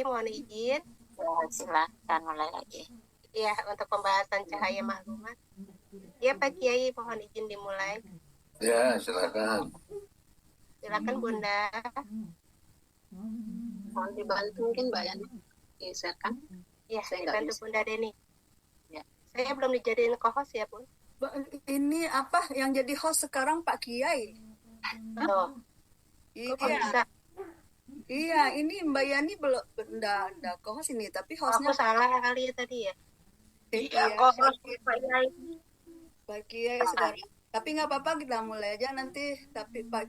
mohon izin. Ya, silakan mulai lagi. Ya, untuk pembahasan cahaya maklumat. Ya, Pak Kiai, mohon izin dimulai. Ya, silakan. Silakan Bunda. Mohon dibantu mungkin Mbak Yani. Silakan. Ya, Saya nggak dibantu bisa. Bunda Deni. Ya. Saya belum dijadiin co-host ya, Bun. Ini apa yang jadi host sekarang Pak Kiai? Oh, Iya, kok bisa? iya. Ini Mbak Yani belum enggak co-host ini, tapi hostnya Aku salah kali ya tadi ya. iya, co-host Pak Kiai. Pak Kiai sekarang. Tapi nggak apa-apa, kita mulai aja nanti. Tapi Pak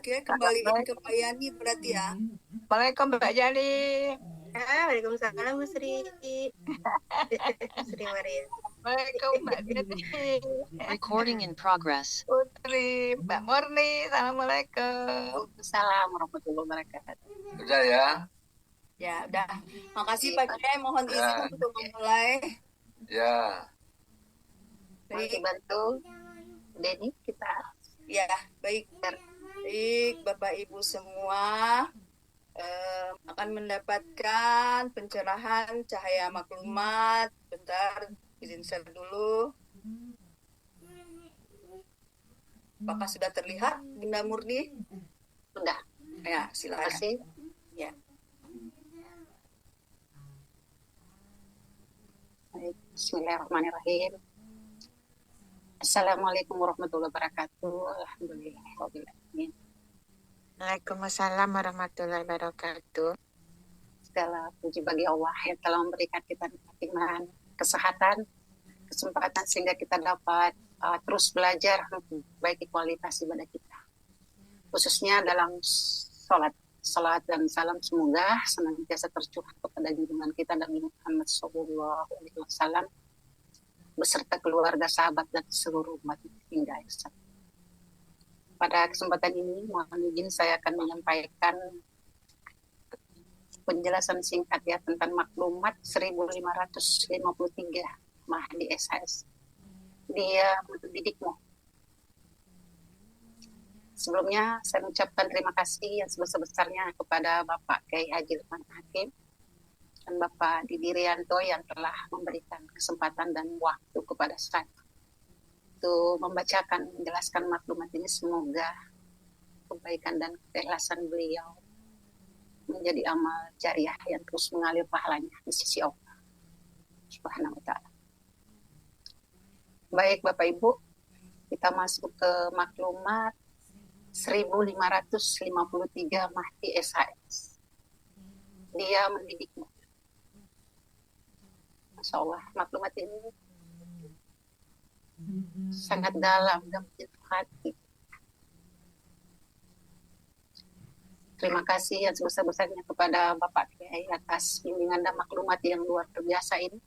Kiai kembaliin ke Mbak Yani berarti ya. Waalaikumsalam Mbak Yani. Waalaikumsalam Bu Sri. Sri Maria. Waalaikumsalam Mbak Yani. Recording in progress. Putri, Mbak Murni, assalamualaikum. Assalamualaikum warahmatullahi wabarakatuh. Udah ya. Ya, udah. Makasih Pak Kiai, mohon Ya. izin untuk memulai. Ya. Mau Baik, dibantu Deni kita. ya, baik. Baik, Bapak Ibu semua akan mendapatkan pencerahan cahaya maklumat. Bentar, izin share dulu. Apakah sudah terlihat, Bunda Murni? Sudah. Ya, Terima silakan. kasih. Ya. Baik, bismillahirrahmanirrahim. Assalamualaikum warahmatullahi wabarakatuh. Alhamdulillah. Waalaikumsalam warahmatullahi wabarakatuh. Segala puji bagi Allah yang telah memberikan kita iman, kesehatan, kesempatan sehingga kita dapat terus belajar memperbaiki kualitas ibadah kita. Khususnya dalam salat dan salam semoga senantiasa tercurah kepada junjungan kita Nabi Muhammad SAW beserta keluarga, sahabat dan seluruh umat hingga akhir. Pada kesempatan ini mohon izin saya akan menyampaikan penjelasan singkat ya tentang maklumat 1553 Mahdi SHS. Dia mendidikmu. Sebelumnya saya mengucapkan terima kasih yang sebesar-besarnya kepada Bapak Kiai Haji Lukman Hakim dan Bapak Didi Rianto yang telah memberikan kesempatan dan waktu kepada saya untuk membacakan, menjelaskan maklumat ini. Semoga kebaikan dan keikhlasan beliau menjadi amal jariah yang terus mengalir pahalanya di sisi Allah Subhanahu wa Ta'ala. Baik Bapak Ibu, kita masuk ke maklumat 1553 Mahdi SHS. Dia mendidikmu. Masya Allah, maklumat ini sangat dalam dan menyentuh hati. Terima kasih yang sebesar-besarnya kepada Bapak Kiai atas bimbingan dan maklumat yang luar biasa ini.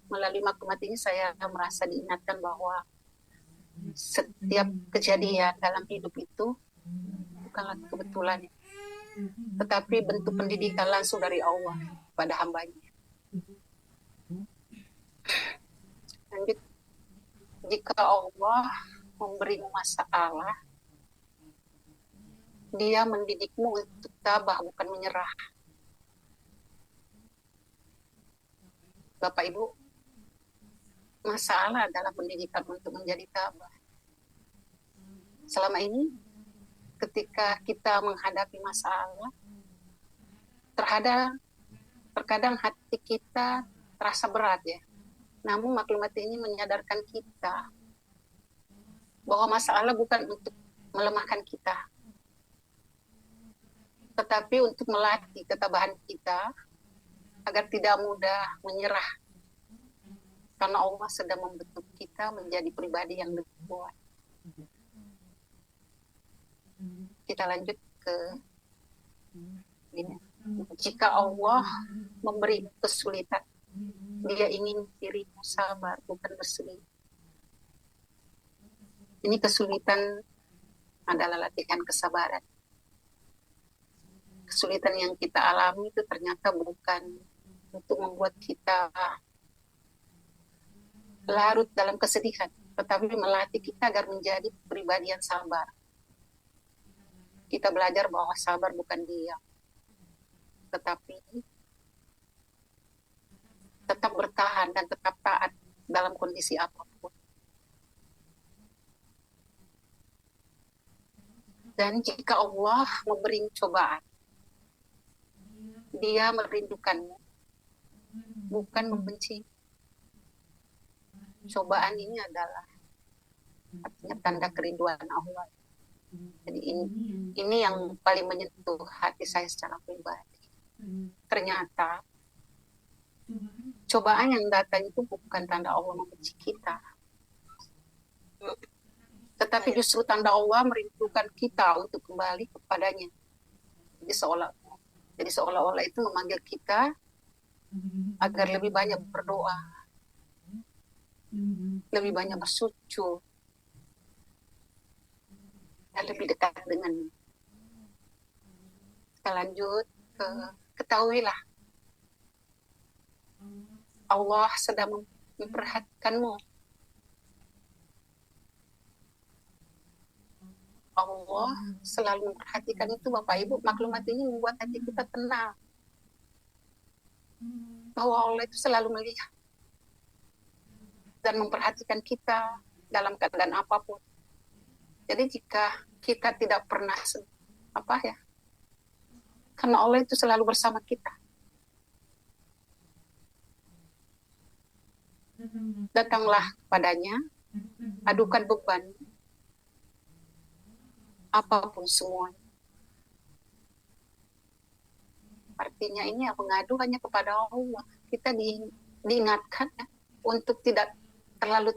Melalui maklumat ini saya merasa diingatkan bahwa setiap kejadian dalam hidup itu bukanlah kebetulan, tetapi bentuk pendidikan langsung dari Allah pada hambanya. Lanjut, jika Allah memberimu masalah, Dia mendidikmu untuk tabah bukan menyerah. Bapak Ibu, masalah adalah pendidikan untuk menjadi tabah. Selama ini ketika kita menghadapi masalah, terkadang hati kita terasa berat ya. Namun maklumat ini menyadarkan kita bahwa masalah bukan untuk melemahkan kita, tetapi untuk melatih ketabahan kita agar tidak mudah menyerah. Karena Allah sedang membentuk kita menjadi pribadi yang lebih kuat. Kita lanjut ke ini. Jika Allah memberi kesulitan, Dia ingin dirimu sabar, bukan bersedih. Ini kesulitan adalah latihan kesabaran. Kesulitan yang kita alami itu ternyata bukan untuk membuat kita larut dalam kesedihan, tetapi melatih kita agar menjadi pribadi yang sabar. kita belajar bahwa sabar bukan diam, tetapi tetap bertahan dan tetap taat dalam kondisi apapun. Dan jika Allah memberi cobaan, Dia merindukanmu, bukan membenci. Cobaan ini adalah artinya tanda kerinduan Allah. Jadi ini yang paling menyentuh hati saya secara pribadi. Ternyata cobaan yang datang itu bukan tanda Allah membenci kita, tetapi justru tanda Allah merindukan kita untuk kembali kepadanya. Jadi seolah-olah itu memanggil kita agar lebih banyak berdoa, lebih banyak bersujud, dan lebih dekat dengannya. Kita lanjut ke ketahuilah Allah sedang memperhatikanmu. Allah selalu memperhatikan itu, Bapak Ibu. Maklumat ini membuat hati kita tenang. Bahwa Allah itu selalu melihat dan memperhatikan kita dalam keadaan apapun. Jadi jika kita tidak pernah karena Allah itu selalu bersama kita. Datanglah padanya, adukan beban, apapun semua. Artinya ini mengadu hanya kepada Allah. Kita diingatkan untuk tidak terlalu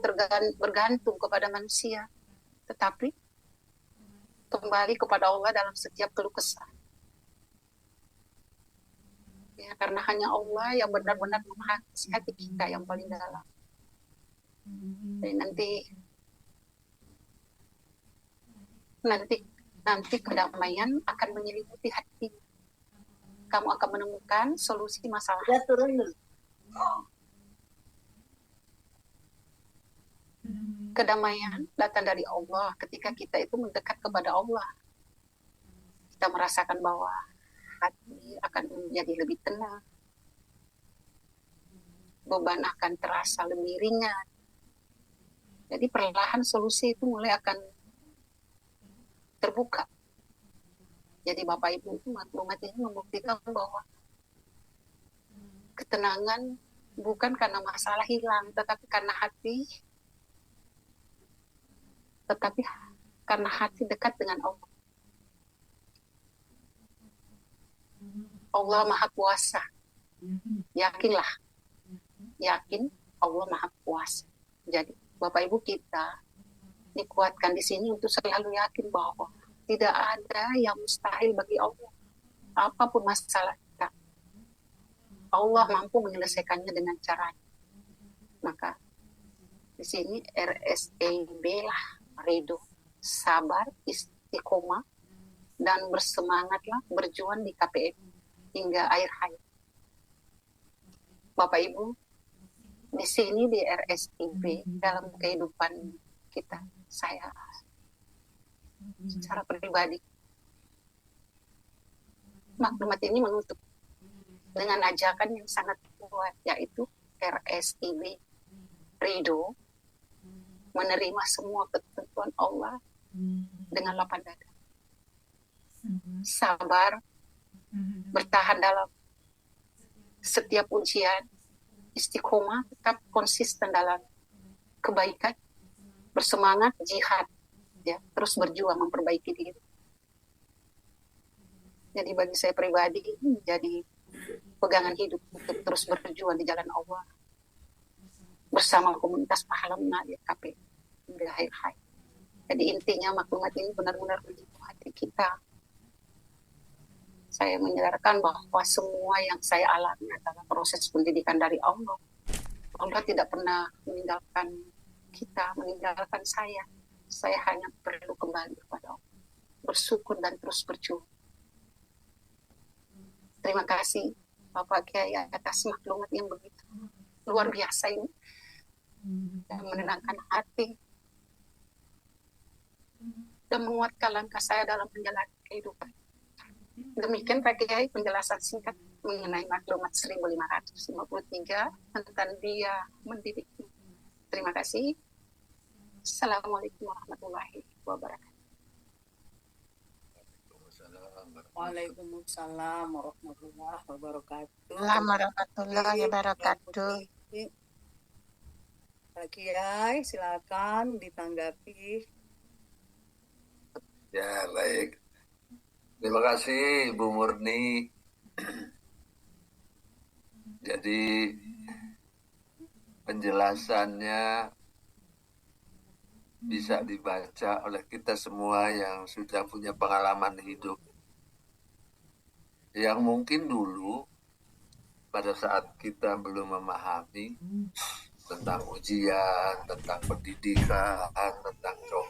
bergantung kepada manusia, tetapi kembali kepada Allah dalam setiap keluh kesah. Ya, karena hanya Allah yang benar-benar memahami hati kita yang paling dalam. Dan nanti kedamaian akan menyelimuti hati. Kamu akan menemukan solusi masalah. Ya, turun dulu. Kedamaian datang dari Allah ketika kita itu mendekat kepada Allah. Kita merasakan bahwa hati akan menjadi lebih tenang. Beban akan terasa lebih ringan. Jadi perlahan solusi itu mulai akan terbuka. Jadi Bapak Ibu itu maklumat ini membuktikan bahwa ketenangan bukan karena masalah hilang, tetapi karena hati dekat dengan Allah. Allah Maha Kuasa. Yakin Allah Maha Kuasa. Jadi Bapak Ibu kita dikuatkan di sini untuk selalu yakin bahwa tidak ada yang mustahil bagi Allah. Apapun masalah kita, Allah mampu menyelesaikannya dengan caranya. Maka di sini RSEB lah, ridho, sabar, istiqomah, dan bersemangatlah berjuang di KPM hingga akhir hayat. Bapak Ibu, di sini di RSIB dalam kehidupan kita, saya secara pribadi maklumat ini menutup dengan ajakan yang sangat kuat, yaitu RSIB ridho, menerima semua ketentuan Allah dengan lapang dada, sabar, bertahan dalam setiap ujian, istiqomah, tetap konsisten dalam kebaikan, bersemangat, jihad, ya, terus berjuang memperbaiki diri. Jadi bagi saya pribadi ini menjadi pegangan hidup untuk terus berjuang di jalan Allah bersama komunitas pahala mengalir KP hingga akhir hayat. Jadi intinya maklumat ini benar-benar menyentuh hati kita. Saya menyadarkan bahwa semua yang saya alami adalah proses pendidikan dari Allah. Allah tidak pernah meninggalkan kita, meninggalkan saya. Saya hanya perlu kembali kepada Allah, bersyukur dan terus berjuang. Terima kasih Bapak Kiai atas maklumat yang begitu luar biasa ini, dan menenangkan hati dan menguatkan langkah saya dalam menjalani kehidupan. Demikian Pak Kiai penjelasan singkat mengenai maklumat 1553 tentang dia mendidik. Terima kasih. Assalamualaikum warahmatullahi wabarakatuh. Waalaikumsalam warahmatullahi wabarakatuh. Warahmatullahi wabarakatuh. Pak Kiai, silakan ditanggapi. Ya, baik. Terima kasih, Bu Murni. Jadi, penjelasannya bisa dibaca oleh kita semua yang sudah punya pengalaman hidup. Yang mungkin dulu, pada saat kita belum memahami tentang ujian, tentang pendidikan, tentang cobaan,